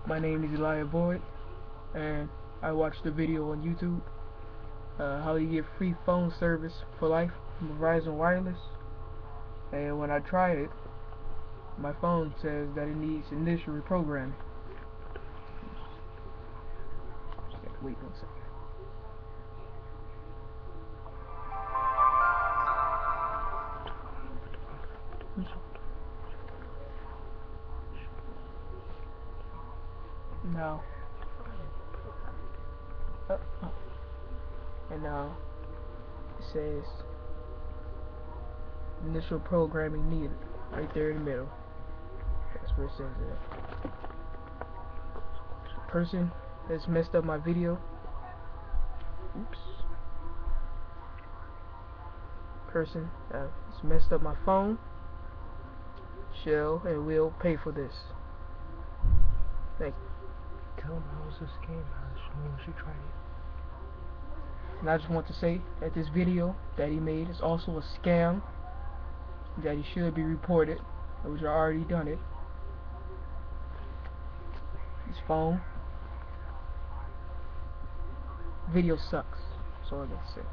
My name is Elijah Boyd, and I watched the video on YouTube, how you get free phone service for life from Verizon Wireless. And when I tried it, my phone says that it needs initial reprogramming. Wait 1 second. Now, and now it says initial programming needed right there in the middle. That's where it says that. The person that's messed up my video. Oops. Person that's messed up my phone shall and will pay for this. Thank you. Tell him how was this game, she tried it. And I just want to say that this video that he made is also a scam, that he should be reported, which I already done it. His phone video sucks. That's all I got to say.